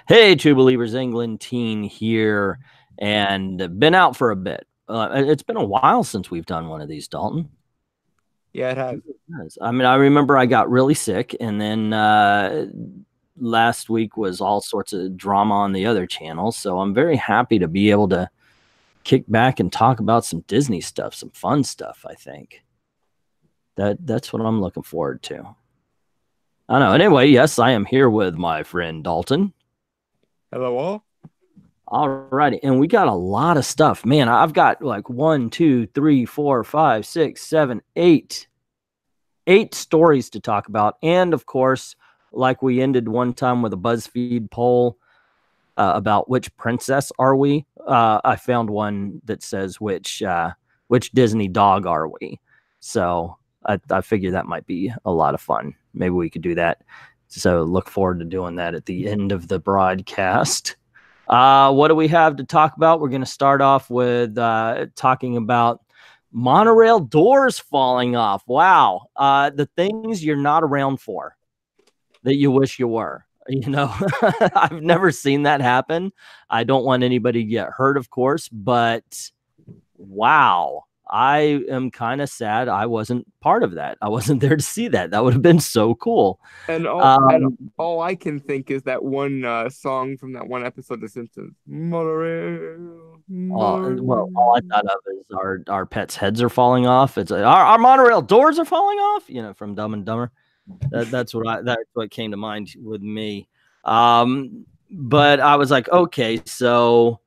Hey, True Believers, England teen here, and been out for a bit. It's been a while since we've done one of these, Dalton. Yeah, it has. I mean, I remember I got really sick, and then last week was all sorts of drama on the other channels. So I'm very happy to be able to kick back and talk about some Disney stuff, some fun stuff. I think that's what I'm looking forward to. I know. Anyway, yes, I am here with my friend Dalton. Hello, all. All righty. And we got a lot of stuff. Man, I've got like 1, 2, 3, 4, 5, 6, 7, 8 stories to talk about. And of course, like we ended one time with a BuzzFeed poll about which princess are we? I found one that says which Disney dog are we? So I figure that might be a lot of fun. Maybe we could do that. So look forward to doing that at the end of the broadcast. What do we have to talk about? We're going to start off with talking about monorail doors falling off. Wow. The things you're not around for that you wish you were. You know, I've never seen that happen. I don't want anybody to get hurt, of course, but wow. I am kind of sad I wasn't part of that. I wasn't there to see that. That would have been so cool. And all I can think is that one song from that one episode of The Simpsons. Monorail. Well, all I thought of is our pets' heads are falling off. It's our monorail doors are falling off. You know, from Dumb and Dumber. That's what came to mind with me. But I was like, okay, so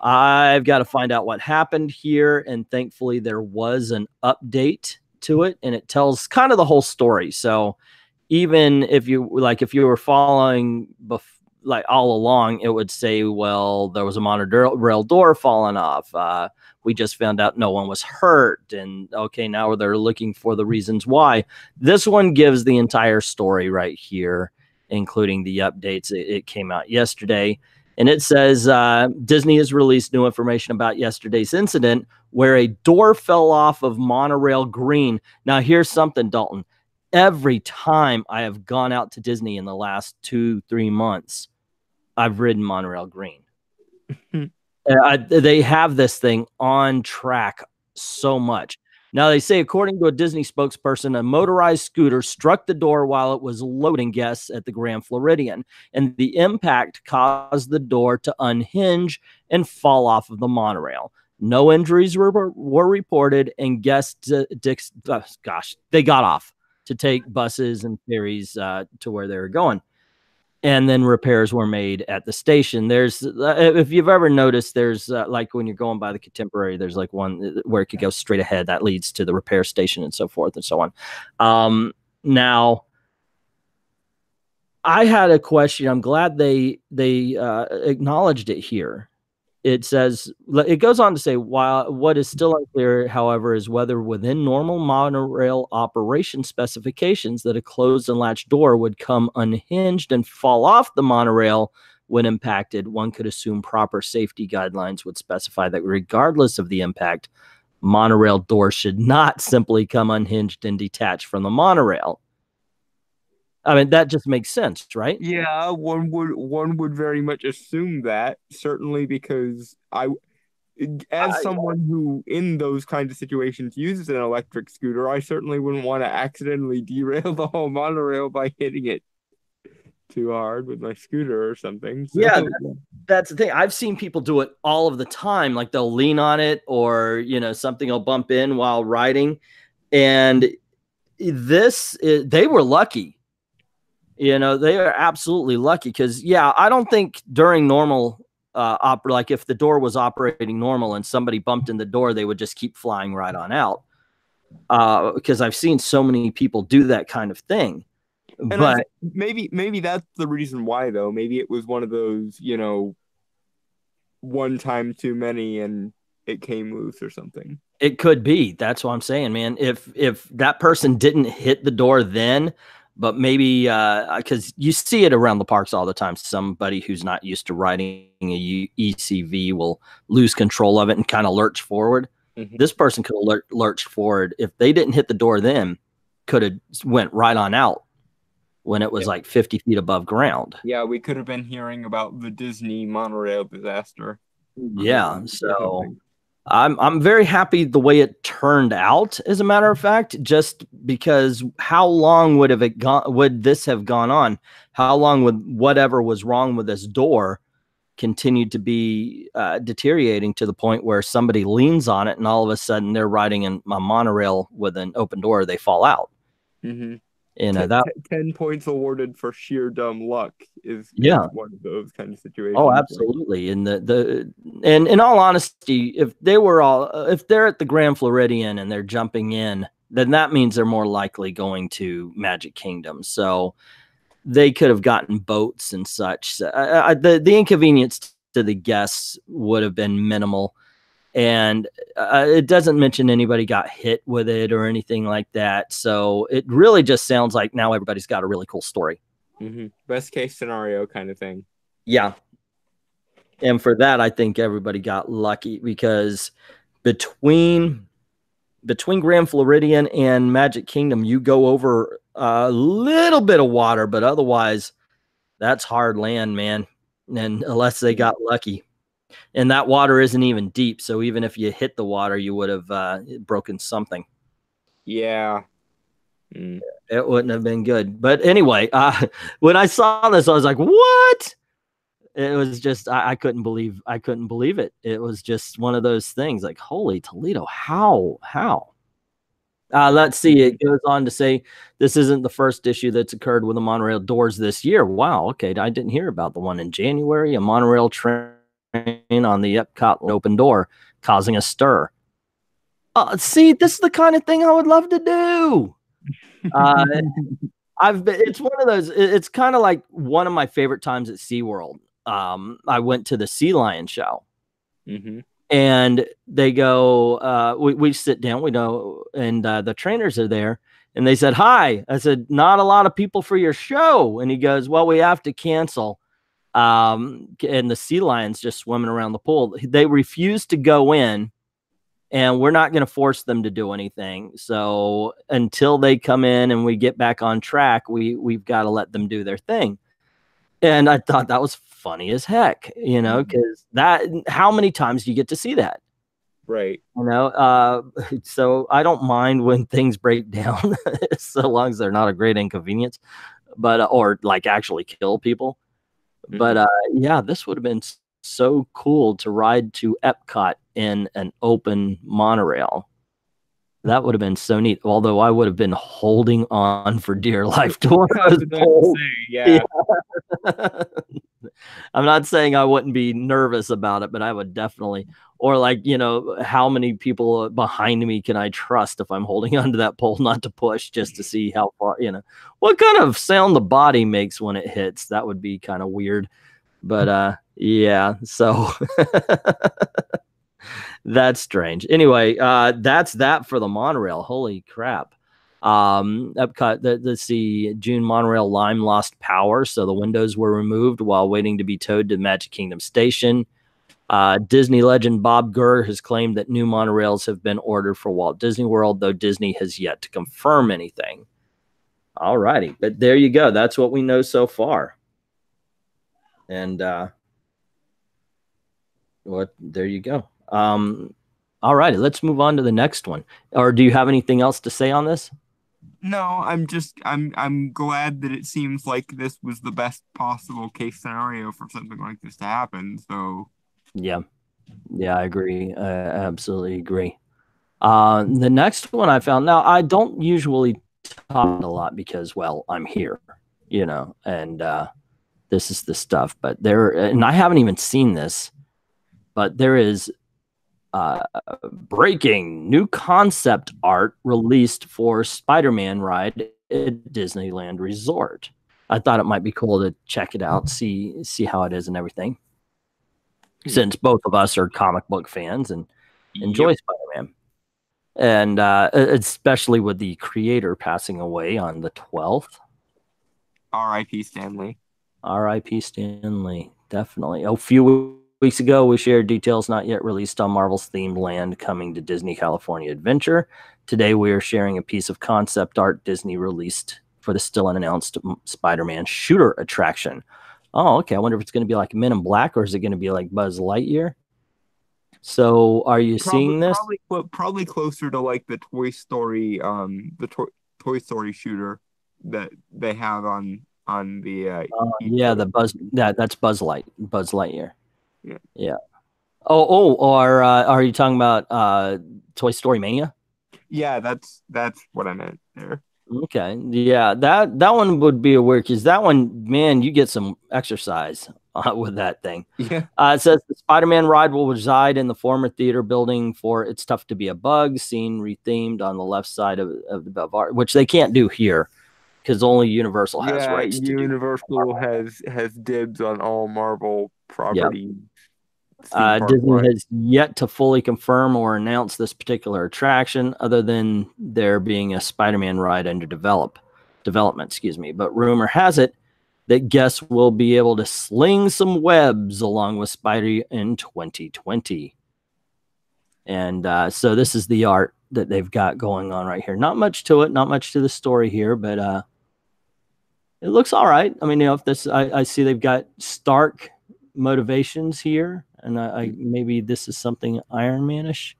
I've got to find out what happened here, and thankfully there was an update to it, and it tells kind of the whole story. So even if you were following like all along, it would say, well, there was a monorail door falling off. We just found out no one was hurt, and okay, now they're looking for the reasons why. This one gives the entire story right here, including the updates. It came out yesterday. And it says Disney has released new information about yesterday's incident where a door fell off of Monorail Green. Now, here's something, Dalton. Every time I have gone out to Disney in the last 2-3 months, I've ridden Monorail Green. They have this thing on track so much. Now, they say, according to a Disney spokesperson, a motorized scooter struck the door while it was loading guests at the Grand Floridian, and the impact caused the door to unhinge and fall off of the monorail. No injuries were reported, and guests, they got off to take buses and ferries to where they were going. And then repairs were made at the station. There's, if you've ever noticed, there's like when you're going by the Contemporary, there's like one where it could go straight ahead that leads to the repair station and so forth and so on. Now, I had a question. I'm glad they acknowledged it here. It says, it goes on to say, while what is still unclear, however, is whether within normal monorail operation specifications that a closed and latched door would come unhinged and fall off the monorail when impacted. One could assume proper safety guidelines would specify that regardless of the impact, monorail doors should not simply come unhinged and detached from the monorail. I mean, that just makes sense, right? Yeah, one would very much assume that, certainly because as someone who in those kinds of situations uses an electric scooter, I certainly wouldn't want to accidentally derail the whole monorail by hitting it too hard with my scooter or something. So. Yeah, that's the thing. I've seen people do it all of the time. Like they'll lean on it, or something will bump in while riding. And they were lucky. They are absolutely lucky because, I don't think during normal like if the door was operating normal and somebody bumped in the door, they would just keep flying right on out. Because I've seen so many people do that kind of thing. And but maybe that's the reason why, though. Maybe it was one of those, one time too many and it came loose or something. It could be. That's what I'm saying, man. If that person didn't hit the door then, but maybe because you see it around the parks all the time. Somebody who's not used to riding a ECV will lose control of it and kind of lurch forward. Mm-hmm. This person could have lurched forward. If they didn't hit the door then, could have went right on out. when it was like 50 feet above ground. Yeah, we could have been hearing about the Disney monorail disaster. Yeah, so I'm very happy the way it turned out, as a matter of fact, just because how long would this have gone on? How long would whatever was wrong with this door continued to be deteriorating to the point where somebody leans on it and all of a sudden they're riding in a monorail with an open door, they fall out. You know, that 10 points awarded for sheer dumb luck is one of those kind of situations. Oh, absolutely. And and in all honesty, if they're at the Grand Floridian and they're jumping in, then that means they're more likely going to Magic Kingdom. So they could have gotten boats and such. The inconvenience to the guests would have been minimal. And it doesn't mention anybody got hit with it or anything like that. So it really just sounds like now everybody's got a really cool story. Best case scenario kind of thing. Yeah. And for that, I think everybody got lucky because between Grand Floridian and Magic Kingdom, you go over a little bit of water, but otherwise that's hard land, man. And unless they got lucky. And that water isn't even deep, so even if you hit the water, you would have broken something. Yeah. It wouldn't have been good. But anyway, when I saw this, I was like, what? It was just, I couldn't believe it. It was just one of those things like, holy Toledo, how? Let's see. It goes on to say, this isn't the first issue that's occurred with the monorail doors this year. Wow. Okay. I didn't hear about the one in January, a monorail train on the Epcot open door causing a stir. See, this is the kind of thing I would love to do. It's one of those, it's kind of like one of my favorite times at SeaWorld. I went to the Sea Lion show and they go, we sit down, we know, and the trainers are there and they said, hi. I said, not a lot of people for your show. And he goes, well, we have to cancel. And the sea lions just swimming around the pool. They refuse to go in, and we're not going to force them to do anything. So until they come in and we get back on track, we've got to let them do their thing. And I thought that was funny as heck, you know, because how many times do you get to see that? Right. You know, so I don't mind when things break down, so long as they're not a great inconvenience, but or like actually kill people. But yeah, this would have been so cool to ride to Epcot in an open monorail. That would have been so neat. Although I would have been holding on for dear life to yeah. I'm not saying I wouldn't be nervous about it, but I would definitely. Or like, you know, how many people behind me can I trust if I'm holding onto that pole not to push, just to see how far, you know, what kind of sound the body makes when it hits. That would be kind of weird. But yeah, so that's strange. Anyway, that's that for the monorail. Holy crap. Epcot, let's see, June monorail line lost power, so the windows were removed while waiting to be towed to Magic Kingdom Station. Disney legend Bob Gurr has claimed that new monorails have been ordered for Walt Disney World, though Disney has yet to confirm anything. All righty, but there you go. That's what we know so far. And there you go. All righty, let's move on to the next one. Or do you have anything else to say on this? No, I'm glad that it seems like this was the best possible case scenario for something like this to happen. So yeah, I agree. I absolutely agree. The next one I found, now I don't usually talk a lot because, well, I'm here, you know, and this is the stuff, but and I haven't even seen this, but there is breaking new concept art released for Spider-Man ride at Disneyland Resort. I thought it might be cool to check it out, see how it is and everything, since both of us are comic book fans and enjoy Spider-Man. And especially with the creator passing away on the 12th. R.I.P. Stanley. R.I.P. Stanley, definitely. A few weeks ago, we shared details not yet released on Marvel's themed land coming to Disney California Adventure. Today, we are sharing a piece of concept art Disney released for the still unannounced Spider-Man shooter attraction. Oh, okay. I wonder if it's going to be like Men in Black, or is it going to be like Buzz Lightyear? So, are you seeing this? Probably closer to like the Toy Story, Toy Story shooter that they have on the Yeah, the that's Buzz Lightyear. Yeah. Yeah. Or are you talking about Toy Story Mania? Yeah, that's what I meant there. Okay. Yeah, that one would be a weird, because that one, man, you get some exercise with that thing. Yeah. It says the Spider-Man ride will reside in the former theater building for It's Tough to Be a Bug, scene rethemed on the left side of the Belvoir, which they can't do here because only Universal has rights to do. Universal has dibs on all Marvel properties. Disney has yet to fully confirm or announce this particular attraction, other than there being a Spider-Man ride under development. Excuse me, but rumor has it that guests will be able to sling some webs along with Spidey in 2020. And so this is the art that they've got going on right here. Not much to it, not much to the story here, but it looks all right. I mean, if this, I see they've got Stark motivations here, and I maybe this is something Iron Man-ish.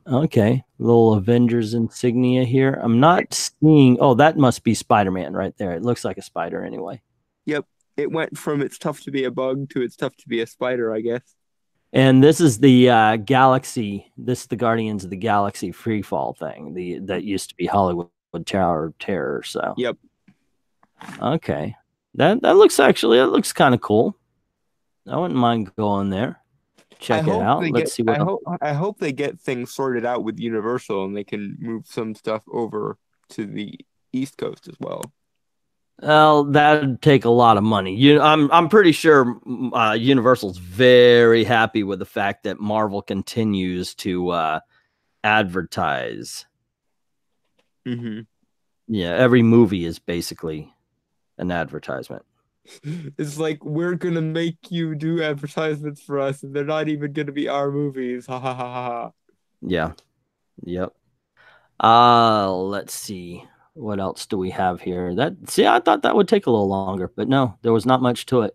Okay, little Avengers insignia here. I'm not seeing. Oh, that must be Spider-Man right there. It looks like a spider anyway. Yep, it went from It's Tough to Be a Bug to It's Tough to Be a Spider, I guess. And this is the Galaxy. This is the Guardians of the Galaxy freefall thing. That used to be Hollywood Tower of Terror. So yep. Okay, that looks kind of cool. I wouldn't mind going there. Check it out. Let's see what I hope they get things sorted out with Universal and they can move some stuff over to the East Coast as well. Well, that'd take a lot of money. I'm pretty sure Universal's very happy with the fact that Marvel continues to advertise. Yeah, every movie is basically an advertisement. It's like, we're gonna make you do advertisements for us, and they're not even gonna be our movies. Ha ha ha ha. Yeah. Yep. Let's see. What else do we have here? I thought that would take a little longer, but no, there was not much to it.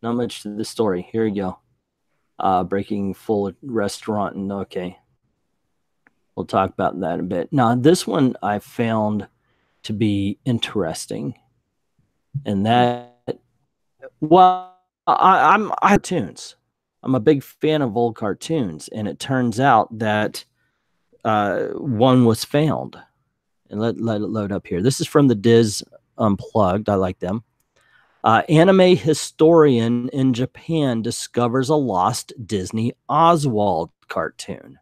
Not much to the story. Here we go. Breaking full restaurant, and okay. We'll talk about that in a bit. Now, this one I found to be interesting. And that, well, I'm cartoons. I'm a big fan of old cartoons, and it turns out that one was found. And let it load up here. This is from the Diz Unplugged. I like them. Anime historian in Japan discovers a lost Disney Oswald cartoon.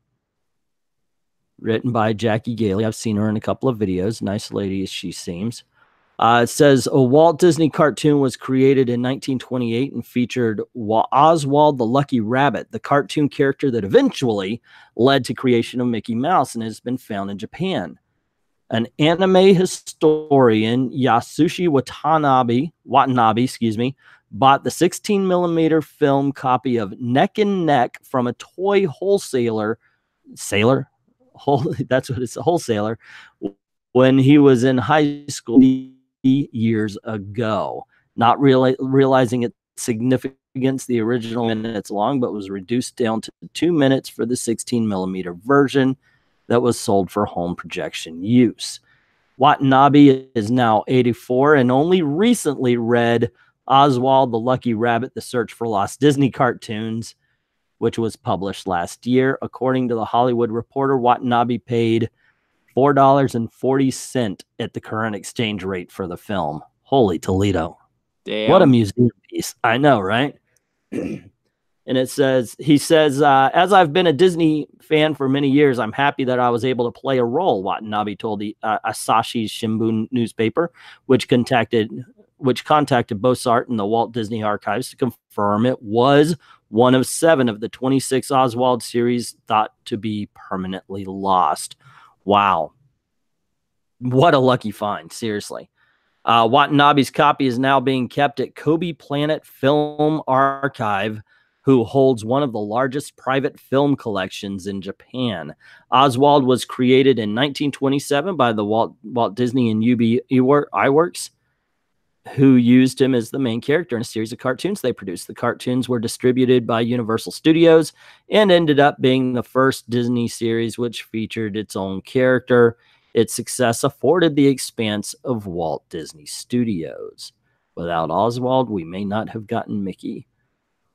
Written by Jackie Gailey. I've seen her in a couple of videos. Nice lady as she seems. It says a Walt Disney cartoon was created in 1928 and featured Oswald the Lucky Rabbit, the cartoon character that eventually led to creation of Mickey Mouse, and has been found in Japan. An anime historian, Yasushi Watanabe, bought the 16mm film copy of Neck and Neck from a toy wholesaler. That's what it's a wholesaler. When he was in high school years ago, not realizing its significance, the original minutes long, but was reduced down to 2 minutes for the 16mm version that was sold for home projection use. Watanabe is now 84 and only recently read Oswald the Lucky Rabbit, The Search for Lost Disney Cartoons, which was published last year. According to the Hollywood Reporter, Watanabe paid $4.40 at the current exchange rate for the film. Holy Toledo. Damn. What a museum piece. I know, right? And he says, as I've been a Disney fan for many years, I'm happy that I was able to play a role, Watanabe told the Asahi Shimbun newspaper, which contacted Bossart and the Walt Disney Archives to confirm it was one of 7 of the 26 Oswald series thought to be permanently lost. Wow. What a lucky find, seriously. Watanabe's copy is now being kept at Kobe Planet Film Archive, who holds one of the largest private film collections in Japan. Oswald was created in 1927 by the Walt Disney and UB Iwerks, who used him as the main character in a series of cartoons they produced. The cartoons were distributed by Universal Studios and ended up being the first Disney series which featured its own character. Its success afforded the expanse of Walt Disney Studios. Without Oswald, we may not have gotten Mickey.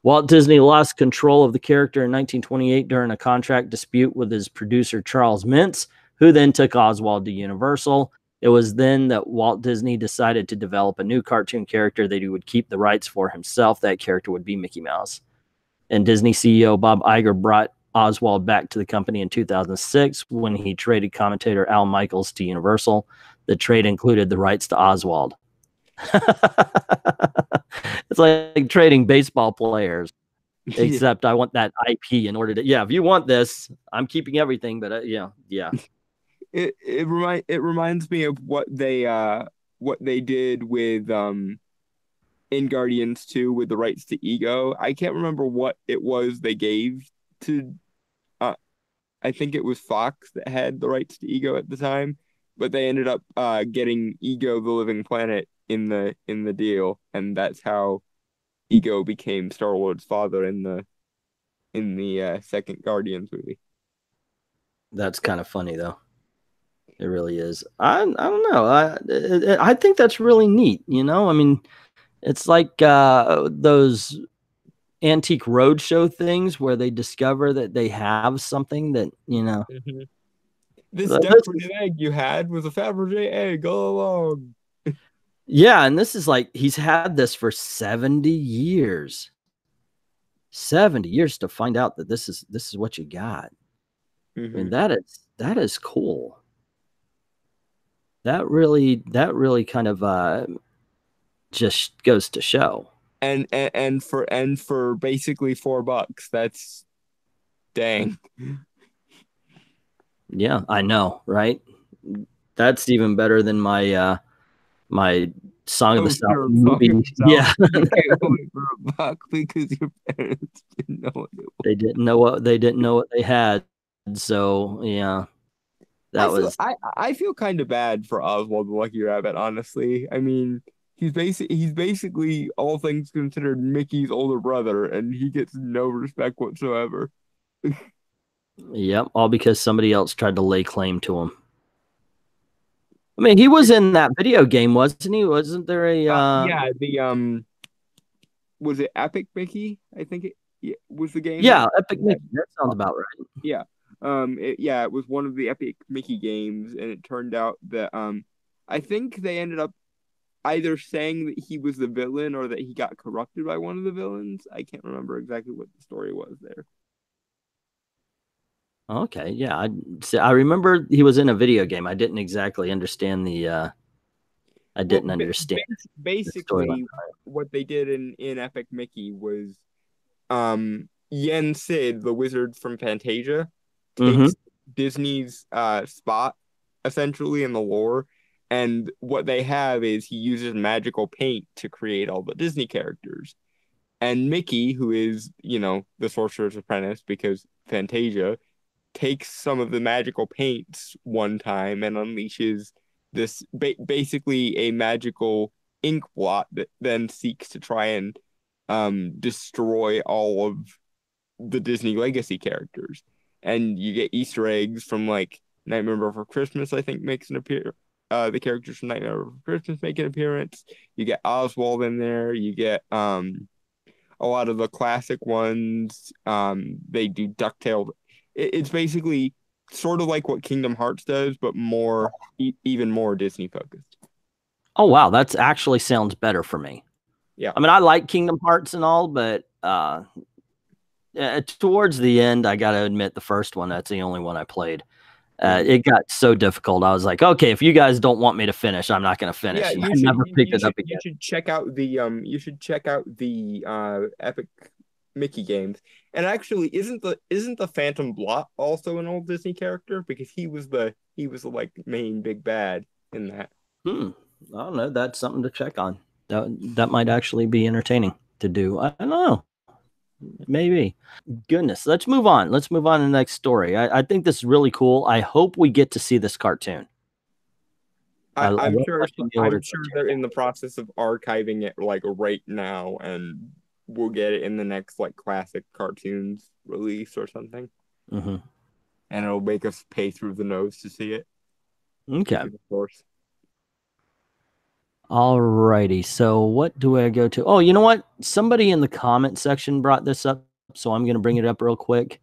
Walt Disney lost control of the character in 1928 during a contract dispute with his producer Charles Mintz, who then took Oswald to Universal. It was then that Walt Disney decided to develop a new cartoon character that he would keep the rights for himself. That character would be Mickey Mouse. And Disney CEO Bob Iger brought Oswald back to the company in 2006 when he traded commentator Al Michaels to Universal. The trade included the rights to Oswald. It's like trading baseball players, except I want that IP in order to, if you want this, I'm keeping everything, but yeah. It reminds me of what they did with in Guardians 2 with the rights to Ego. I can't remember what it was they gave to I think it was Fox that had the rights to Ego at the time, but they ended up getting Ego the Living Planet in the deal, and that's how Ego became Star-Lord's father in the second Guardians movie. That's kind of funny though. It really is. I don't know. I think that's really neat, you know? I mean, it's like those antique roadshow things where they discover that they have something that, you know. Mm-hmm. This decorated egg you had was a Fabergé egg all along. Yeah, and this is like, he's had this for 70 years. 70 years to find out that this is what you got. Mm-hmm. I mean, that is cool. That really kind of just goes to show. And for basically $4, that's dang. Yeah, I know, right? That's even better than my my Song of the South movie. Yeah. For $1 because your parents didn't know what it was. They didn't know what they had. So yeah. I feel kind of bad for Oswald the Lucky Rabbit, honestly. I mean, he's basically, all things considered, Mickey's older brother, and he gets no respect whatsoever. Yep, all because somebody else tried to lay claim to him. I mean, he was in that video game, wasn't he? Wasn't there a was it Epic Mickey? I think it was the game. Yeah, Epic Mickey. That sounds about right. Yeah. It was one of the Epic Mickey games, and it turned out that I think they ended up either saying that he was the villain or that he got corrupted by one of the villains. I can't remember exactly what the story was there. Okay, yeah, I remember he was in a video game. I didn't exactly understand the. I didn't understand. Basically, what they did in Epic Mickey was, Yen Sid, the wizard from Fantasia, takes Disney's spot essentially in the lore, and what they have is he uses magical paint to create all the Disney characters, and Mickey, who is the Sorcerer's Apprentice because Fantasia, takes some of the magical paints one time and unleashes this basically a magical ink blot that then seeks to try and destroy all of the Disney legacy characters. And you get Easter eggs from like Nightmare Before Christmas, I think, makes an appearance. The characters from Nightmare Before Christmas make an appearance. You get Oswald in there. You get a lot of the classic ones. They do DuckTales. It's basically sort of like what Kingdom Hearts does, but more, even more Disney focused. Oh wow, that's actually sounds better for me. Yeah, I mean, I like Kingdom Hearts and all, but towards the end, I got to admit, the first one, that's the only one I played. It got so difficult. I was like, okay, if you guys don't want me to finish, I'm not going to finish. Yeah, I never picked it up again. You should check out the Epic Mickey games. And actually, isn't the Phantom Blot also an old Disney character? Because he was the like main big bad in that. I don't know. That's something to check on. That might actually be entertaining to do. I don't know. Maybe. Goodness. Let's move on. Let's move on to the next story. I think this is really cool. I hope we get to see this cartoon. I'm sure cartoon. they're in the process of archiving it like right now, and we'll get it in the next like classic cartoons release or something. Mm-hmm. And it'll make us pay through the nose to see it. Okay. Of course. Alrighty. So what do I go to? Oh, you know what? Somebody in the comment section brought this up, so I'm going to bring it up real quick,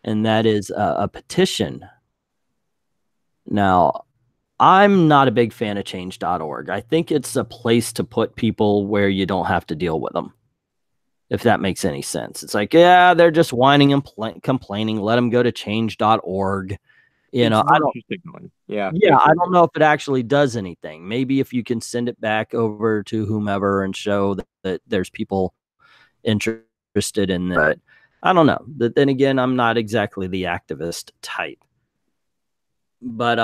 and that is a petition. Now, I'm not a big fan of change.org. I think it's a place to put people where you don't have to deal with them, if that makes any sense. It's like, yeah, they're just whining and complaining. Let them go to change.org. You know, I don't. Yeah, I don't know if it actually does anything. Maybe if you can send it back over to whomever and show that there's people interested in that. I don't know. But then again, I'm not exactly the activist type. But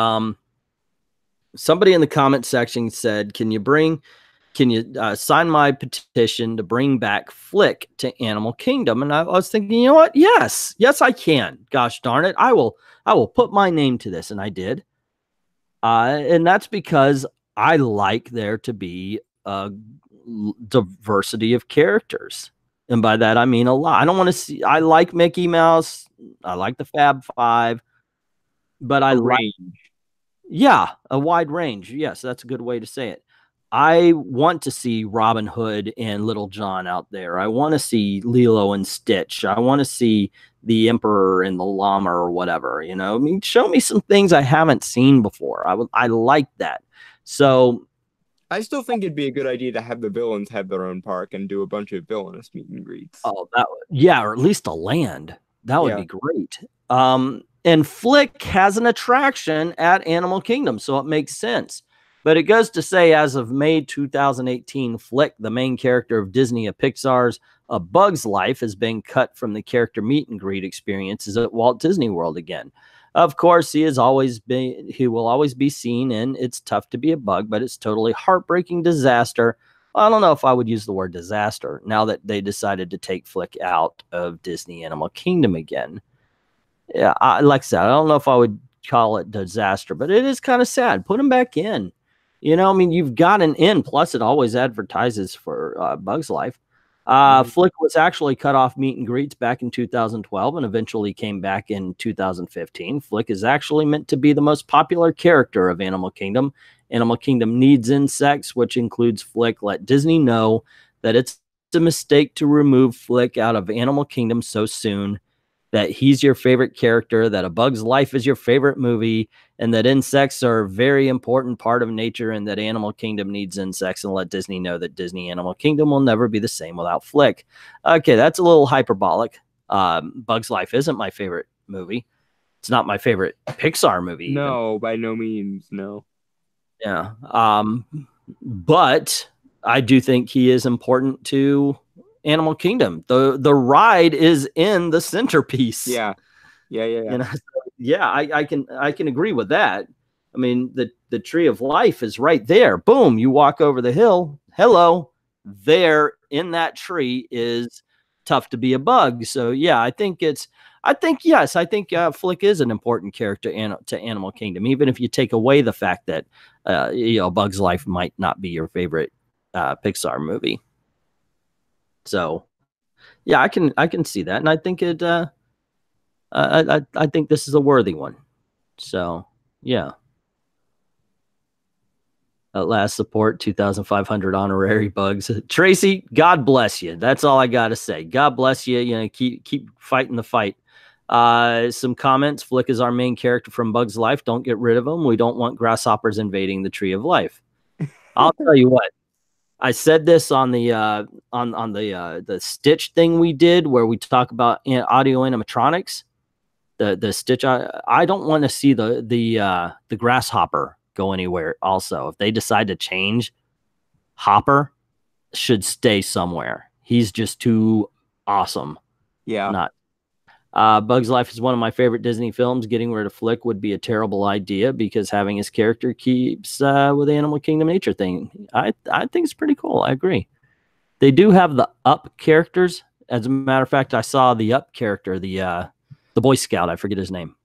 somebody in the comment section said, can you sign my petition to bring back Flick to Animal Kingdom? And I was thinking, you know what? Yes, I can. Gosh darn it. I will put my name to this. And I did. And that's because I like there to be a diversity of characters. And by that, I mean a lot. I don't want to see, I like Mickey Mouse. I like the Fab Five, but I like, a wide range. Yes, that's a good way to say it. I want to see Robin Hood and Little John out there. I want to see Lilo and Stitch. I want to see the Emperor and the Llama or whatever, you know. I mean, show me some things I haven't seen before. I like that. So I still think it'd be a good idea to have the villains have their own park and do a bunch of villainous meet and greets. Oh, or at least a land. That would be great. And Flick has an attraction at Animal Kingdom, so it makes sense. But it goes to say, as of May 2018, Flick, the main character of Disney and Pixar's A Bug's Life, has been cut from the character meet and greet experiences at Walt Disney World again. Of course, he will always be seen in It's Tough to Be a Bug, but it's totally heartbreaking disaster. I don't know if I would use the word disaster now that they decided to take Flick out of Disney Animal Kingdom again. Yeah, like I said, I don't know if I would call it disaster, but it is kind of sad. Put him back in. You know, I mean, you've got an in, plus it always advertises for Bug's Life. Flick was actually cut off meet and greets back in 2012 and eventually came back in 2015. Flick is actually meant to be the most popular character of Animal Kingdom. Animal Kingdom needs insects, which includes Flick. Let Disney know that it's a mistake to remove Flick out of Animal Kingdom so soon, that he's your favorite character, that A Bug's Life is your favorite movie, and that insects are a very important part of nature, and that Animal Kingdom needs insects, and let Disney know that Disney Animal Kingdom will never be the same without Flick. Okay, that's a little hyperbolic. Bug's Life isn't my favorite movie. It's not my favorite Pixar movie. No, even. By no means, no. Yeah. But I do think he is important to Animal Kingdom. The ride is in the centerpiece. Yeah. You know, so, I can agree with that. I mean, the Tree of Life is right there. Boom, you walk over the hill. Hello, there in that tree is Tough to Be a Bug. So yeah, I think Flick is an important character to Animal Kingdom, even if you take away the fact that Bug's Life might not be your favorite Pixar movie. So, yeah, I can see that, and I think it. I think this is a worthy one. So, yeah. At last, support 2,500 honorary bugs. Tracy, God bless you. That's all I gotta say. God bless you. You know, keep fighting the fight. Some comments. Flick is our main character from Bug's Life. Don't get rid of him. We don't want grasshoppers invading the Tree of Life. I'll tell you what. I said this on the the Stitch thing we did, where we talk about audio animatronics. The Stitch. I don't want to see the grasshopper go anywhere. Also, if they decide to change, Hopper should stay somewhere. He's just too awesome. Yeah. Not. Bug's Life is one of my favorite Disney films. Getting rid of Flick would be a terrible idea because having his character keeps with the Animal Kingdom nature thing. I think it's pretty cool. I agree. They do have the Up characters As a matter of fact, I saw the Up character, the Boy Scout. I forget his name,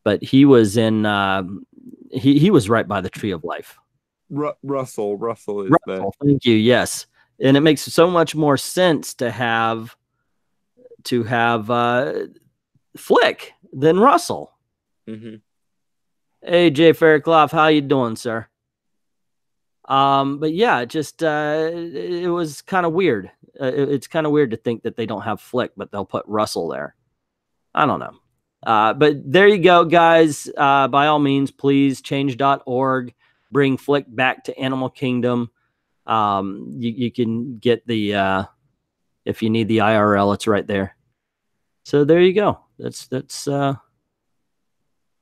but he was in. He was right by the Tree of Life. Russell is Russell, thank you. Yes, and it makes so much more sense to have Flick than Russell. Mm-hmm. Hey, Jay FAIRCLOUGH, how you doing, sir? But yeah, it was kind of weird. It's kind of weird to think that they don't have Flick, but they'll put Russell there. I don't know. But there you go, guys. By all means, please change.org. Bring Flick back to Animal Kingdom. You can get the if you need the IRL, it's right there. So there you go. That's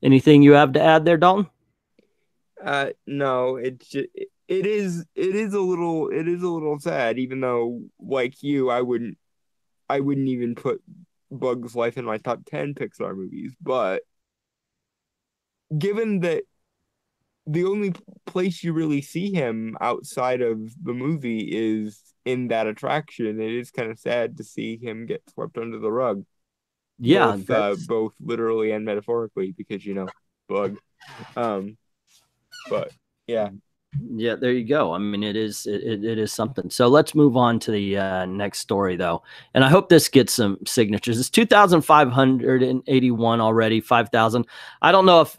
anything you have to add there, Dalton? No, it is a little sad, even though, like you, I wouldn't even put Bug's Life in my top 10 Pixar movies. But given that the only place you really see him outside of the movie is in that attraction, it is kind of sad to see him get swept under the rug. Yeah, both literally and metaphorically, because Bug. But yeah, there you go. I mean, it is something. So let's move on to the next story, though, and I hope this gets some signatures. It's 2,581 already. 5,000. I don't know if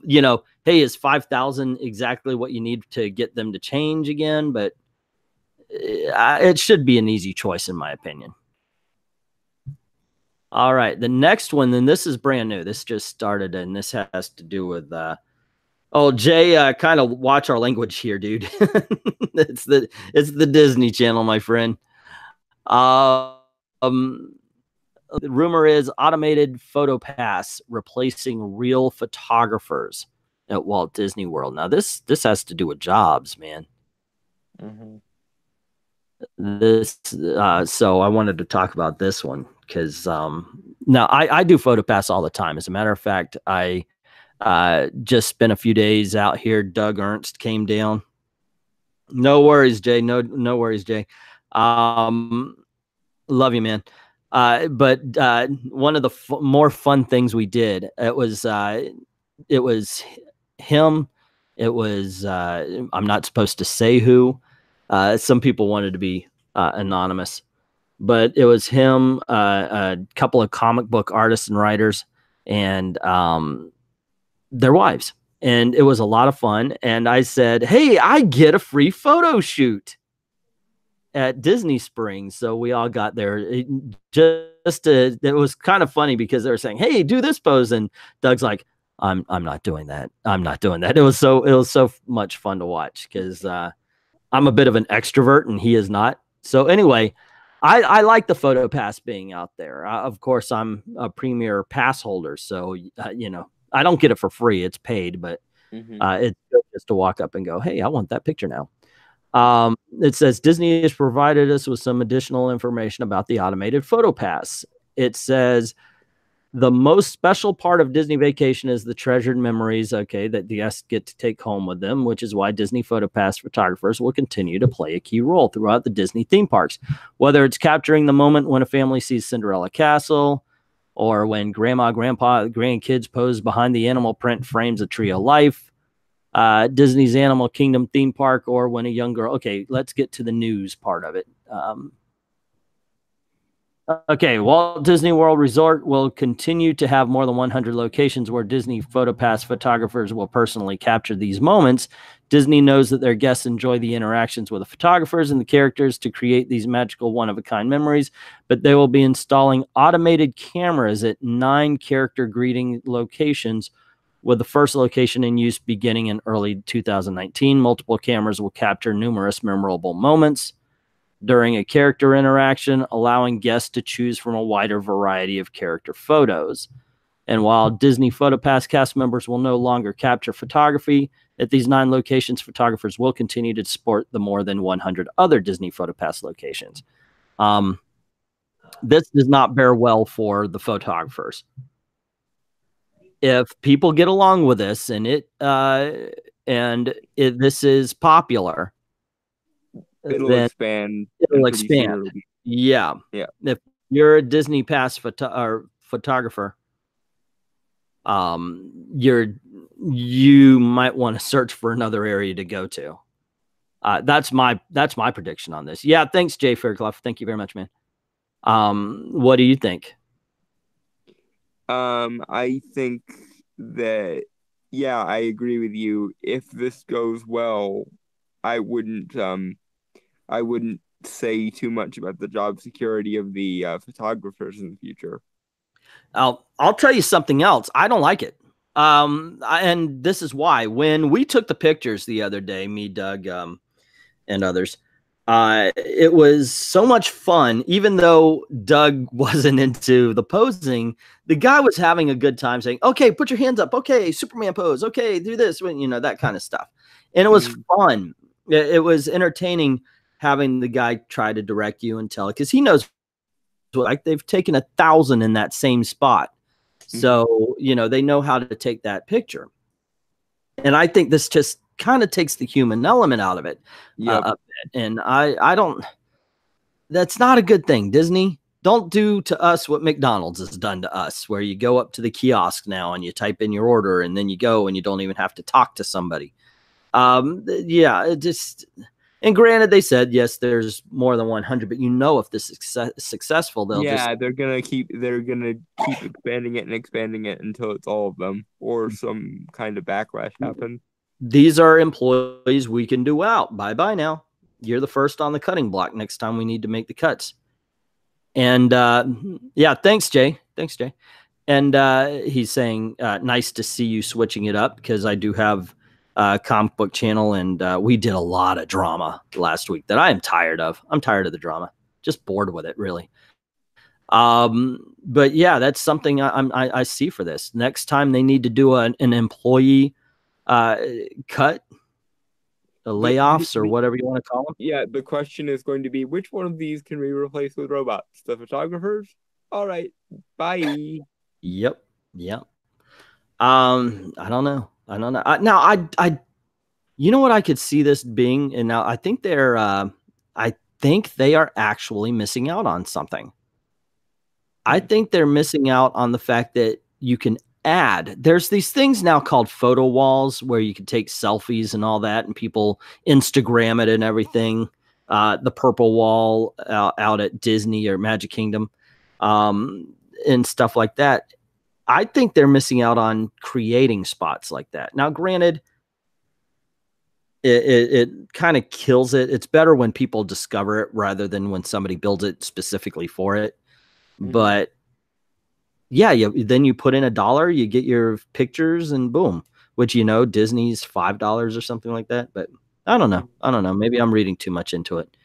hey, is 5,000 exactly what you need to get them to change again? But it should be an easy choice, in my opinion. All right, the next one, then this is brand new. This just started, and this has to do with oh, Jay, kind of watch our language here, dude. It's the Disney Channel, my friend. The rumor is automated photo pass replacing real photographers at Walt Disney World. Now, this has to do with jobs, man. Mm-hmm. So I wanted to talk about this one because now I do PhotoPass all the time. As a matter of fact, I just spent a few days out here. Doug Ernst came down. No worries, Jay. No worries, Jay. Love you, man. But one of the more fun things we did, it was him. It was I'm not supposed to say who. Some people wanted to be anonymous, but it was him, a couple of comic book artists and writers, and their wives. And it was a lot of fun. And I said, hey, I get a free photo shoot at Disney Springs. So we all got there. It was kind of funny because they were saying, hey, do this pose. And Doug's like, I'm not doing that. I'm not doing that. It was so much fun to watch because I'm a bit of an extrovert and he is not. So anyway, I like the photo pass being out there. Of course, I'm a premier pass holder. So, I don't get it for free. It's paid, but it's good just to walk up and go, hey, I want that picture now. It says Disney has provided us with some additional information about the automated photo pass. It says the most special part of Disney Vacation is the treasured memories, that the guests get to take home with them, which is why Disney PhotoPass photographers will continue to play a key role throughout the Disney theme parks. Whether it's capturing the moment when a family sees Cinderella Castle, or when grandma, grandpa, grandkids pose behind the animal print frames a Tree of Life, Disney's Animal Kingdom theme park, or when a young girl. Okay, let's get to the news part of it. Walt Disney World Resort will continue to have more than 100 locations where Disney PhotoPass photographers will personally capture these moments. Disney knows that their guests enjoy the interactions with the photographers and the characters to create these magical one-of-a-kind memories, but they will be installing automated cameras at 9 character greeting locations, with the first location in use beginning in early 2019. Multiple cameras will capture numerous memorable moments during a character interaction, allowing guests to choose from a wider variety of character photos. And while Disney PhotoPass cast members will no longer capture photography at these 9 locations, photographers will continue to support the more than 100 other Disney PhotoPass locations. This does not bear well for the photographers. If people get along with this and this is popular, it'll expand. It'll expand. Yeah. Yeah. If you're a Disney Pass photographer, you might want to search for another area to go to. That's my prediction on this. Yeah, thanks, Jay FAIRCLOUGH. Thank you very much, man. What do you think? I think that, yeah, I agree with you. If this goes well, I wouldn't say too much about the job security of the photographers in the future. I'll tell you something else. I don't like it. And this is why. When we took the pictures the other day, me, Doug, and others, it was so much fun. Even though Doug wasn't into the posing, the guy was having a good time saying, okay, put your hands up. Okay, Superman pose. Okay, do this. You know, that kind of stuff. And it was fun. It was entertaining having the guy try to direct you and tell it, because he knows, like, they've taken 1,000 in that same spot. So, you know, they know how to take that picture. And I think this just kind of takes the human element out of it. A bit. And I don't, that's not a good thing. Disney, don't do to us what McDonald's has done to us, where you go up to the kiosk now and you type in your order and then you go and you don't even have to talk to somebody. Yeah, it just, and granted, they said, yes, there's more than 100, but you know, if this is successful, they're gonna keep expanding it until it's all of them, or some kind of backlash happens. These are employees we can do out. Bye now. You're the first on the cutting block next time we need to make the cuts. And yeah, thanks, Jay. And he's saying, nice to see you switching it up, because I do have a comic book channel, and we did a lot of drama last week that I am tired of. I'm tired of the drama. Just bored with it, really. But yeah, that's something I see for this. Next time they need to do an employee cut, layoffs, or whatever you want to call them. Yeah, the question is going to be, which one of these can we replace with robots? The photographers? All right, bye. Yep. I don't know. Now, you know what I could see this being, and now I think they are actually missing out on something. I think they're missing out on the fact that you can add. There's these things now called photo walls where you can take selfies and all that, and people Instagram it and everything. The purple wall out at Disney or Magic Kingdom, and stuff like that. I think they're missing out on creating spots like that. Now, granted, it kind of kills it. It's better when people discover it rather than when somebody builds it specifically for it. But yeah, then you put in $1, you get your pictures, and boom. Which, you know, Disney's $5 or something like that. But I don't know. Maybe I'm reading too much into it.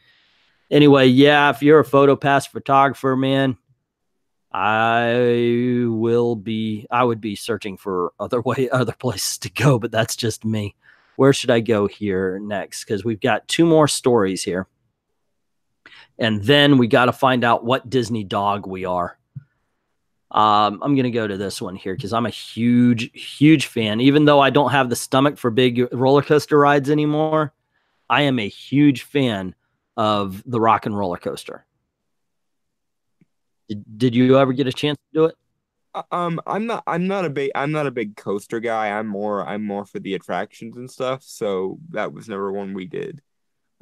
Anyway, yeah, if you're a PhotoPass photographer, man, I would be searching for other places to go, but that's just me. Where should I go here next? Because we've got 2 more stories here. And then we got to find out what Disney dog we are. I'm going to go to this one here because I'm a huge fan. Even though I don't have the stomach for big roller coaster rides anymore, I am a huge fan of the Rock and Roller Coaster. Did you ever get a chance to do it? I'm not a big coaster guy. I'm more for the attractions and stuff. So that was never one we did.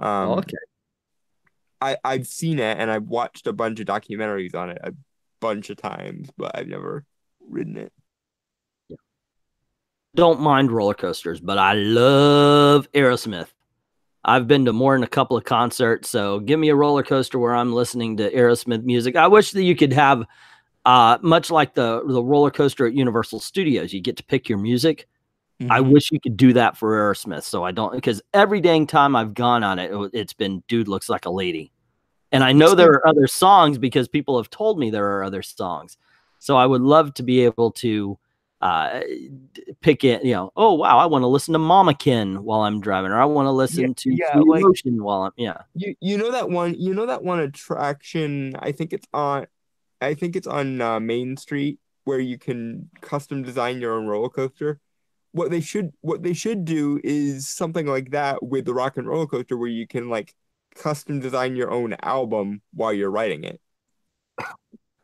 Okay. I've seen it, and I've watched a bunch of documentaries on it a bunch of times, but I've never ridden it. Yeah. Don't mind roller coasters, but I love Aerosmith. I've been to more than a couple of concerts, so give me a roller coaster where I'm listening to Aerosmith music. I wish that you could have, much like the roller coaster at Universal Studios, you get to pick your music. I wish you could do that for Aerosmith, so I don't, because every dang time I've gone on it, it's been Dude Looks Like a Lady. And I know there are other songs because people have told me there are other songs. So I would love to be able to pick it, you know, oh wow, I want to listen to Mama Ken while I'm driving, or I want to listen to Sweet Emotion while I'm you know that one attraction, I think it's on Main Street, where you can custom design your own roller coaster. What they should do is something like that with the Rock and Roller Coaster, where you can like custom design your own album while you're writing it.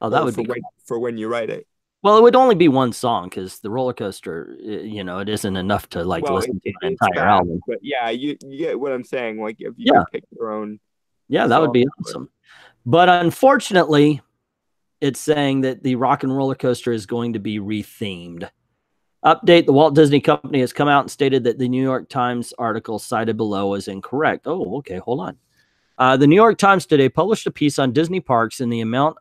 Oh, that would be cool. For when you write it. Well, it would only be one song because the roller coaster, you know, it isn't enough to like listen to an entire album. But yeah, you get what I'm saying. Like if you could pick your own. Yeah, that would be awesome. But unfortunately, it's saying that the Rock and Roller Coaster is going to be rethemed. Update: the Walt Disney Company has come out and stated that the New York Times article cited below is incorrect. Oh, okay, hold on. The New York Times today published a piece on Disney parks and the amount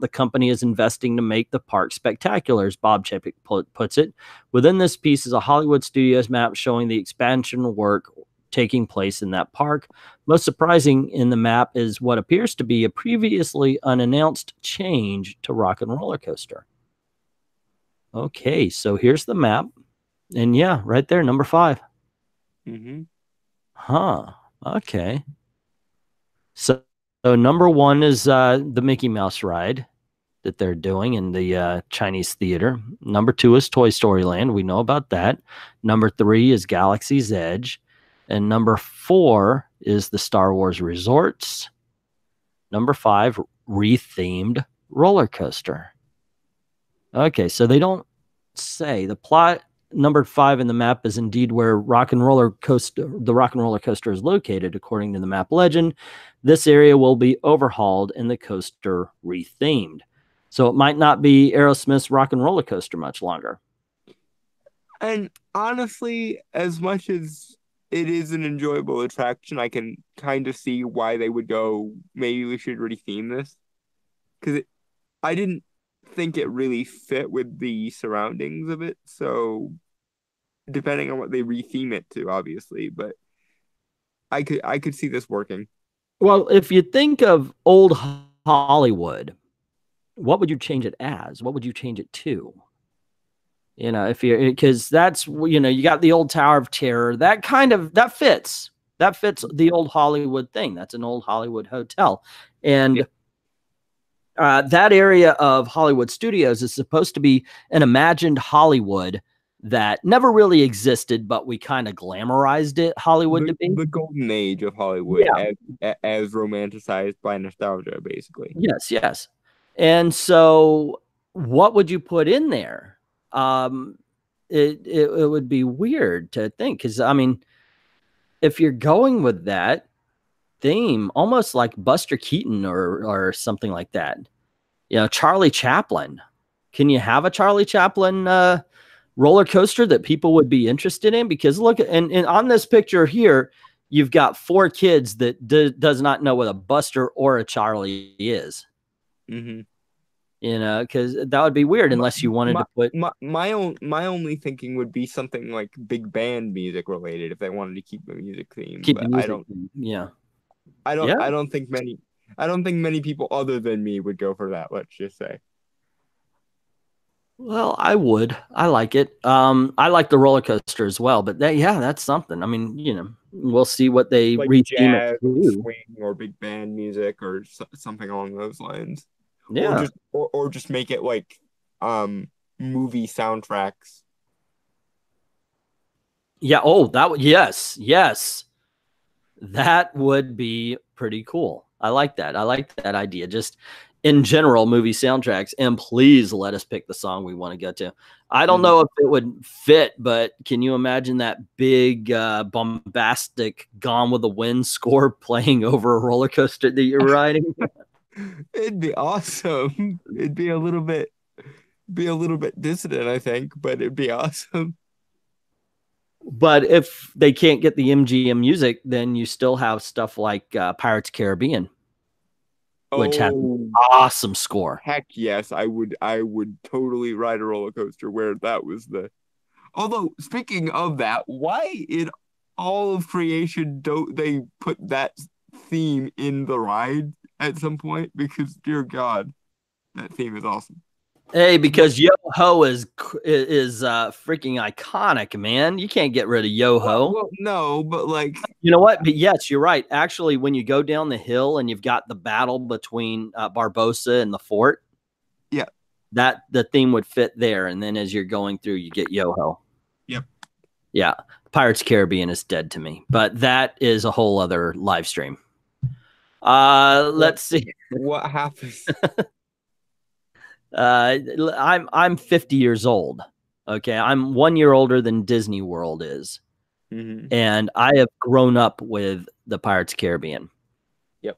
the company is investing to make the park spectacular, as Bob Chapek puts it. Within this piece is a Hollywood Studios map showing the expansion work taking place in that park. Most surprising in the map is what appears to be a previously unannounced change to Rock and Roller Coaster. Okay, so here's the map. And yeah, right there, number 5. Mm-hmm. Huh. Okay. So number 1 is the Mickey Mouse ride that they're doing in the Chinese theater. Number 2 is Toy Story Land. We know about that. Number 3 is Galaxy's Edge. And number 4 is the Star Wars Resorts. Number 5, rethemed roller coaster. Okay, so they don't say. The plot number 5 in the map is indeed where the Rock and Roller Coaster is located, according to the map legend. This area will be overhauled and the coaster rethemed. So it might not be Aerosmith's Rock and Roller Coaster much longer. And honestly, as much as it is an enjoyable attraction, I can kind of see why they would go, maybe we should retheme this. Because I didn't think it really fit with the surroundings of it. So depending on what they retheme it to, obviously, but I could see this working. Well, if you think of old Hollywood, what would you change it as? What would you change it to? You know, because that's, you know, you got the old Tower of Terror, that fits the old Hollywood thing. That's an old Hollywood hotel. And that area of Hollywood Studios is supposed to be an imagined Hollywood that never really existed, but we kind of glamorized it, Hollywood, to be the golden age of Hollywood, as romanticized by nostalgia, basically. Yes. And so what would you put in there? It would be weird to think, because I mean, if you're going with that theme, almost like Buster Keaton or something like that, you know, Charlie Chaplin. Can you have a Charlie Chaplin roller coaster that people would be interested in? Because look, and on this picture here, you've got 4 kids that does not know what a Buster or a Charlie is. Mm-hmm. You know, because that would be weird unless you wanted to put my only thinking would be something like big band music related, if they wanted to keep the music theme. I don't think many people other than me would go for that, let's just say. Well, I would. I like it. I like the roller coaster as well, but that's something. I mean, you know, we'll see what they like jazz, swing, or big band music, or something along those lines. Yeah, or just make it like movie soundtracks. Yeah. Oh, yes. That would be pretty cool. I like that. I like that idea. Just in general, movie soundtracks, and please let us pick the song we want to go to. I don't know if it would fit, but can you imagine that big, bombastic Gone with the Wind score playing over a roller coaster that you're riding? It'd be awesome. It'd be a little bit dissident, I think, but it'd be awesome. But if they can't get the MGM music, then you still have stuff like Pirates Caribbean, which has an awesome score. Heck yes, I would totally ride a roller coaster where that was the. Although, speaking of that, why in all of creation don't they put that theme in the ride at some point? Because dear God, that theme is awesome. Hey, because Yo-Ho is freaking iconic, man. You can't get rid of Yo-Ho. Well, no, but like, you know what? But yes, you're right. Actually, when you go down the hill and you've got the battle between Barbossa and the fort, that the theme would fit there. And then as you're going through, you get Yo-Ho. Yep. Yeah, Pirates Caribbean is dead to me, but that is a whole other live stream. Let's see. What happens? I'm 50 years old. Okay, I'm 1 year older than Disney World is, and I have grown up with the Pirates of the Caribbean. Yep.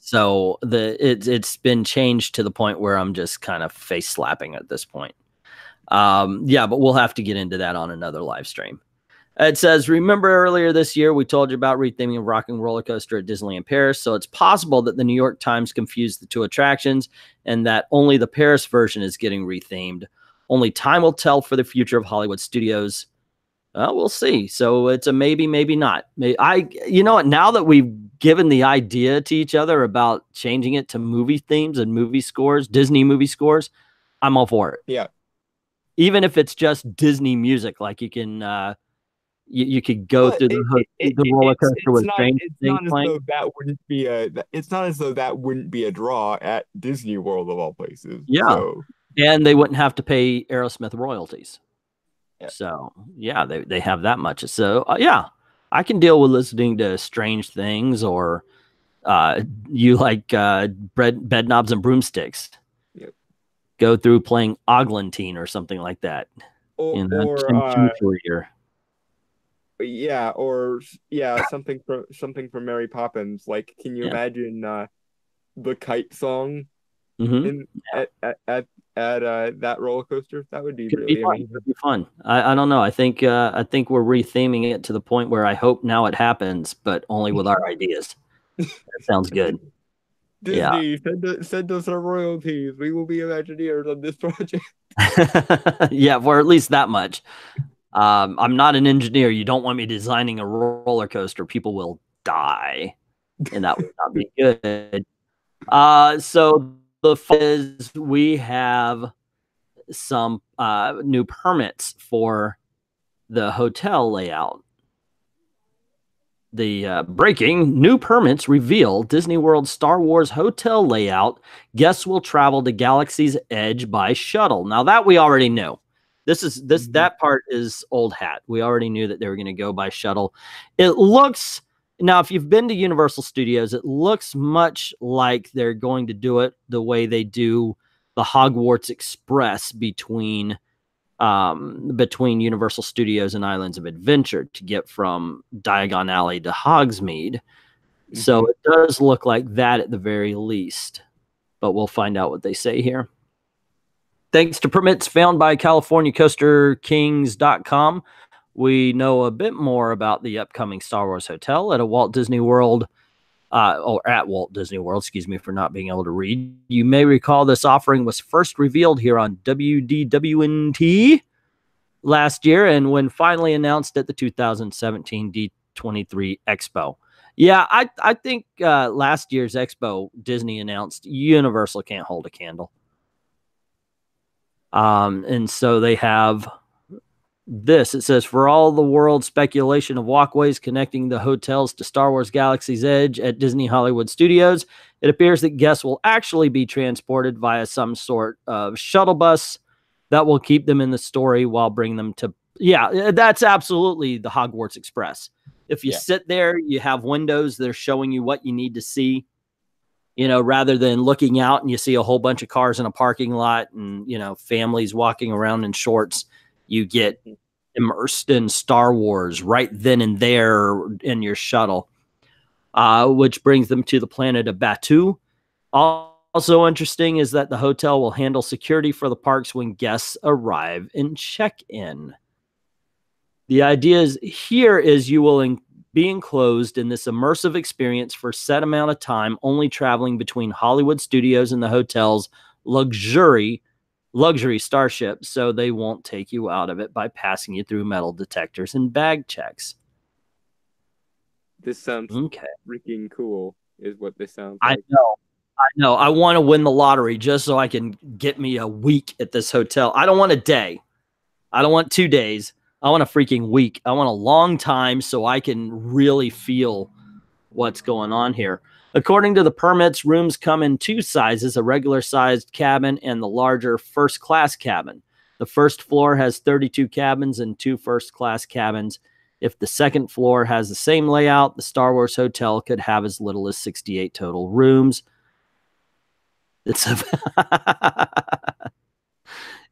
So it's been changed to the point where I'm just kind of face slapping at this point. Yeah, but we'll have to get into that on another live stream. It says, remember earlier this year, we told you about retheming of Rocking Roller Coaster at Disneyland Paris. So it's possible that the New York Times confused the two attractions and that only the Paris version is getting rethemed. Only time will tell for the future of Hollywood studios. We'll see. So it's a maybe, maybe not. You know what? Now that we've given the idea to each other about changing it to movie themes and movie scores, Disney movie scores, I'm all for it. Yeah. Even if it's just Disney music, like you can... You could go through the roller coaster with strange things playing. It's not as though that wouldn't be a draw at Disney World of all places. Yeah, so. And they wouldn't have to pay Aerosmith royalties. Yeah. So yeah, they have that much. So yeah, I can deal with listening to strange things, or you like bed knobs and broomsticks. Yep. Go through playing Oglantine or something like that. Something from Mary Poppins. Like, can you imagine the kite song at that roller coaster? That would be really amazing. It'd be fun. I don't know. I think we're retheming it to the point where I hope now it happens, but only with our ideas. That sounds good. Disney, send us our royalties. We will be Imagineers on this project. Yeah, for at least that much. I'm not an engineer. You don't want me designing a roller coaster. People will die, and that would not be good. So the is we have some new permits for the hotel layout. The breaking new permits reveal Disney World Star Wars hotel layout. Guests will travel to Galaxy's Edge by shuttle. Now that we already knew. That part is old hat. We already knew that they were going to go by shuttle. It looks, now if you've been to Universal Studios, it looks much like they're going to do it the way they do the Hogwarts Express between Universal Studios and Islands of Adventure to get from Diagon Alley to Hogsmeade. So it does look like that at the very least, but we'll find out what they say here. Thanks to permits found by CaliforniaCoasterKings.com, we know a bit more about the upcoming Star Wars hotel at Walt Disney World, excuse me for not being able to read. You may recall this offering was first revealed here on WDWNT last year and when finally announced at the 2017 D23 Expo. Yeah, I think last year's Expo, Disney announced Universal can't hold a candle. And so they have this. It says, for all the world speculation of walkways connecting the hotels to Star Wars Galaxy's Edge at Disney Hollywood Studios, it appears that guests will actually be transported via some sort of shuttle bus that will keep them in the story while bringing them to... Yeah, that's absolutely the Hogwarts Express. If you sit there, you have windows that are showing you what you need to see. You know, rather than looking out and you see a whole bunch of cars in a parking lot and, you know, families walking around in shorts, you get immersed in Star Wars right then and there in your shuttle, which brings them to the planet of Batuu. Also interesting is that the hotel will handle security for the parks when guests arrive and check in. The idea here is you will be enclosed in this immersive experience for a set amount of time, only traveling between Hollywood Studios and the hotel's luxury starship, so they won't take you out of it by passing you through metal detectors and bag checks. This sounds freaking cool, is what this sounds like. I know. I want to win the lottery just so I can get me a week at this hotel. I don't want a day. I don't want 2 days. I want a freaking week. I want a long time so I can really feel what's going on here. According to the permits, rooms come in two sizes, a regular-sized cabin and the larger first-class cabin. The first floor has 32 cabins and 2 first-class cabins. If the second floor has the same layout, the Star Wars hotel could have as little as 68 total rooms. It's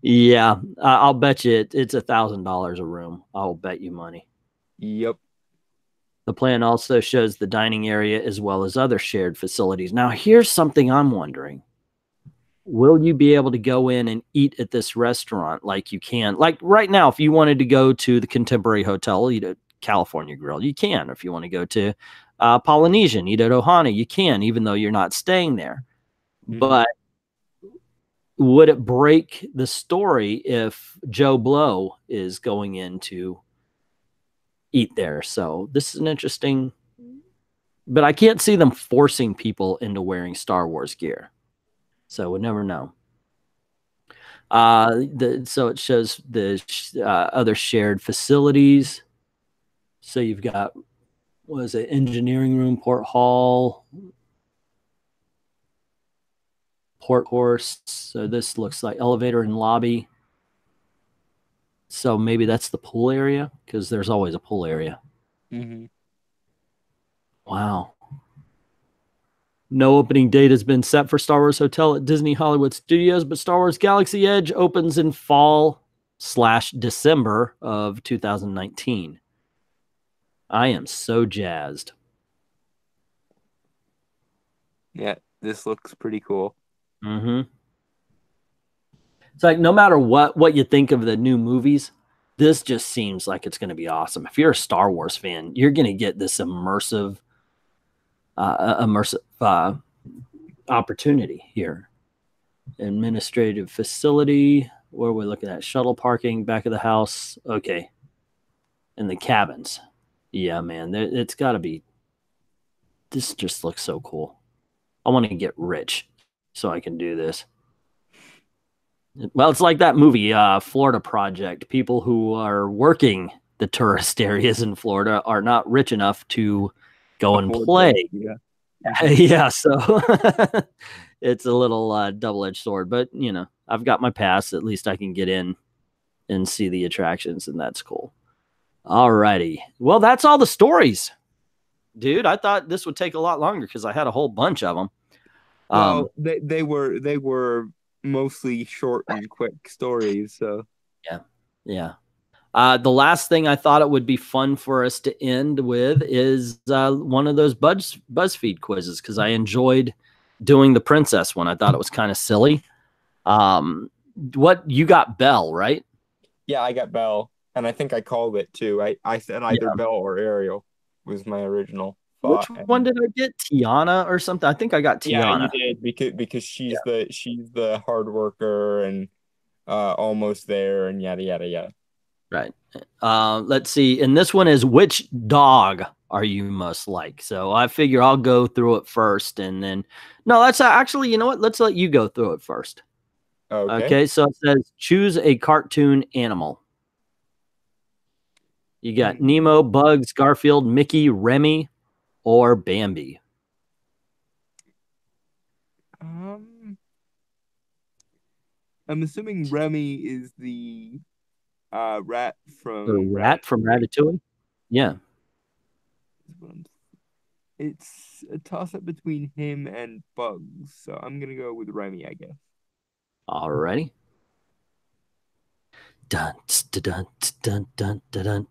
yeah, I'll bet you it's $1,000 a room. I'll bet you money. Yep. The plan also shows the dining area as well as other shared facilities. Now, here's something I'm wondering. Will you be able to go in and eat at this restaurant like you can? Like right now, if you wanted to go to the Contemporary Hotel, eat at California Grill, you can. If you want to go to Polynesian, eat at Ohana, you can, even though you're not staying there. But would it break the story if Joe Blow is going in to eat there? So this is an interesting, but I can't see them forcing people into wearing Star Wars gear. So we'll never know. So it shows the other shared facilities. So you've got, what is it, engineering room, port hall, port course. So this looks like elevator and lobby. So maybe that's the pool area, because there's always a pool area. Wow. No opening date has been set for Star Wars Hotel at Disney Hollywood Studios, but Star Wars Galaxy Edge opens in fall/December of 2019. I am so jazzed. Yeah, this looks pretty cool. It's like no matter what you think of the new movies, this just seems like it's going to be awesome. If you're a Star Wars fan, you're going to get this immersive opportunity here. Administrative facility. What are we looking at? Shuttle parking, back of the house. Okay. And the cabins. Yeah, man. It's got to be. This just looks so cool. I want to get rich so I can do this. Well, it's like that movie, Florida Project. People who are working the tourist areas in Florida are not rich enough to go and play. Yeah, so it's a little double-edged sword. But, you know, I've got my pass. At least I can get in and see the attractions, and that's cool. All righty. Well, that's all the stories. Dude, I thought this would take a lot longer because I had a whole bunch of them. Well, they were mostly short and quick stories, so yeah. The last thing I thought it would be fun for us to end with is one of those BuzzFeed quizzes, because I enjoyed doing the princess one. I thought it was kind of silly. What you got, Belle, right? Yeah, I got Belle, and I think I called it too. I said either Belle or Ariel was my original thought. Which one did I get? Tiana or something? I think I got Tiana. Yeah, you did because she's the hard worker and almost there and yada yada yada. Right. Let's see. And this one is, which dog are you most like? So I figure I'll go through it first, and then no, let's actually, you know what? Let's let you go through it first. Okay. So it says choose a cartoon animal. You got Nemo, Bugs, Garfield, Mickey, Remy, or Bambi. I'm assuming Remy is the rat from Ratatouille. Yeah. It's a toss-up between him and Bugs, so I'm gonna go with Remy, I guess. Alrighty. Dun, dun, dun, dun, dun, dun.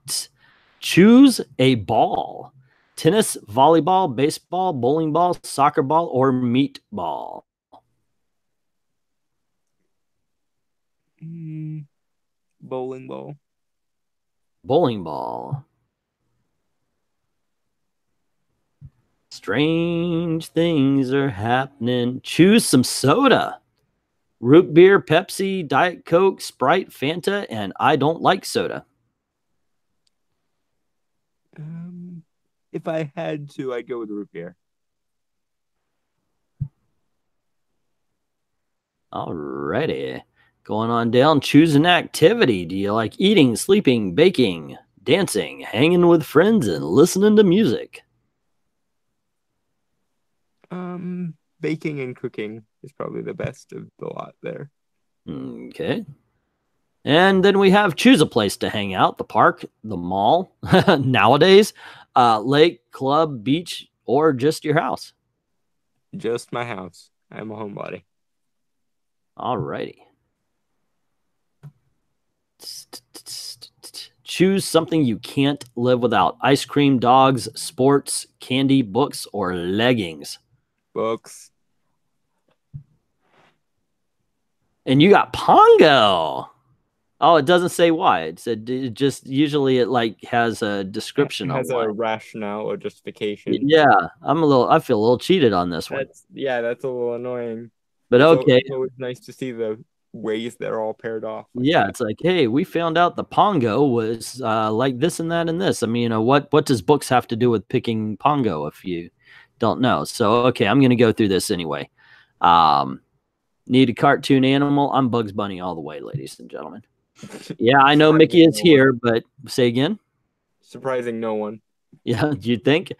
Choose a ball. Tennis, volleyball, baseball, bowling ball, soccer ball, or meatball. Bowling ball. Bowling ball. Strange things are happening. Choose some soda. Root beer, Pepsi, Diet Coke, Sprite, Fanta, and I don't like soda. If I had to, I'd go with root beer. Alrighty. Going on down, choose an activity. Do you like eating, sleeping, baking, dancing, hanging with friends, and listening to music? Baking and cooking is probably the best of the lot there. Okay. And then we have choose a place to hang out: the park, the mall, nowadays, lake, club, beach, or just your house. Just my house. I'm a homebody. Alrighty. Choose something you can't live without: ice cream, dogs, sports, candy, books, or leggings. Books. And you got Pongo. Oh, it doesn't say why. It just usually it like has a description. It has a rationale or justification. Yeah, I feel a little cheated on this one. That's a little annoying. But okay. It's always nice to see the ways they're all paired off. Yeah, it's like, hey, we found out the Pongo was like this and that and this. I mean, you know, what does books have to do with picking Pongo if you don't know? So, okay, I'm going to go through this anyway. Need a cartoon animal? I'm Bugs Bunny all the way, ladies and gentlemen. Yeah, I know Mickey is here, but say again. Surprising no one. Yeah, you'd think.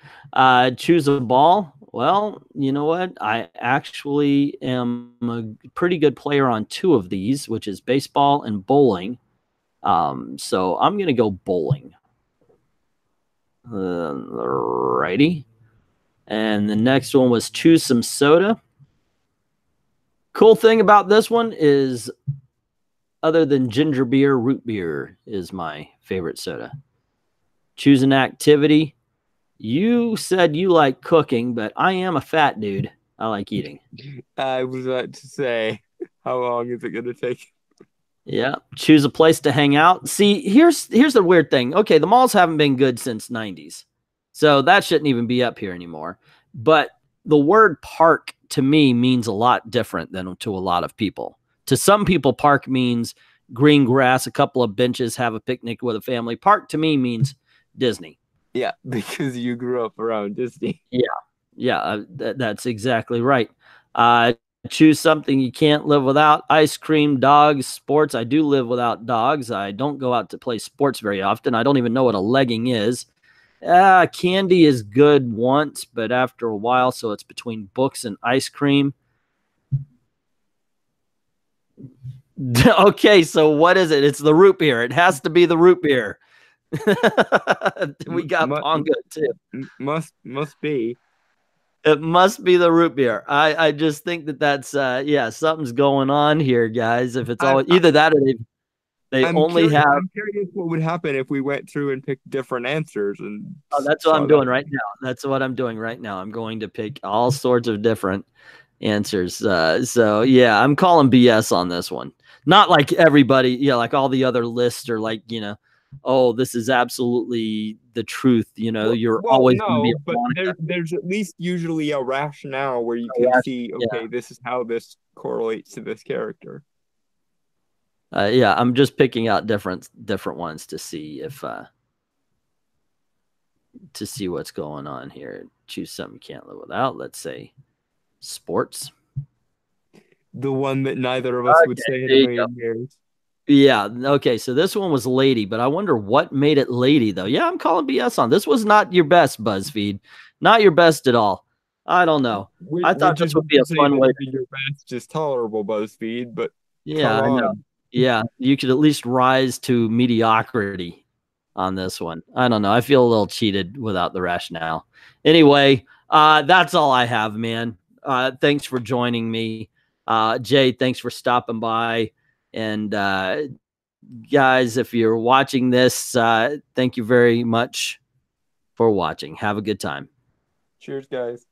Choose a ball. Well, you know what? I actually am a pretty good player on two of these, which is baseball and bowling. So I'm going to go bowling. Righty. And the next one was choose some soda. Cool thing about this one is, other than ginger beer, root beer is my favorite soda. Choose an activity. You said you like cooking, but I am a fat dude. I like eating. I was about to say, how long is it going to take? Yeah. Choose a place to hang out. See, here's the weird thing. Okay, the malls haven't been good since 90s. So that shouldn't even be up here anymore. But the word park to me means a lot different than to a lot of people. To some people, park means green grass, a couple of benches, have a picnic with a family. Park to me means Disney. Yeah, because you grew up around Disney. Yeah, that's exactly right. Choose something you can't live without: ice cream, dogs, sports. I do live without dogs. I don't go out to play sports very often. I don't even know what a legging is. Candy is good once, but after a while, so it's between books and ice cream. Okay, so what is it? It's the root beer. It has to be the root beer. We got Pongo too. Must be. It must be the root beer. I just think that's yeah, something's going on here, guys. If it's all either that or I'm curious what would happen if we went through and picked different answers. And that's what I'm doing right now. That's what I'm doing right now. I'm going to pick all sorts of different answers. So yeah, I'm calling BS on this one. Not like everybody, yeah, like all the other lists are like, you know, oh, this is absolutely the truth. You know, you're always going to be. But there's at least usually a rationale where you can see, okay, this is how this correlates to this character. Yeah, I'm just picking out different ones to see if to see what's going on here. Choose something you can't live without. Let's say sports. The one that neither of us would say in a million years. Yeah. Okay. So this one was lady, but I wonder what made it lady, though. Yeah, I'm calling BS on this. Was not your best, BuzzFeed. Not your best at all. I don't know. I thought this would be a fun way. Your best is tolerable, BuzzFeed, but yeah, I know. Yeah, you could at least rise to mediocrity on this one. I don't know. I feel a little cheated without the rationale. Anyway, that's all I have, man. Thanks for joining me. Jay, thanks for stopping by. And guys, if you're watching this, thank you very much for watching. Have a good time. Cheers, guys.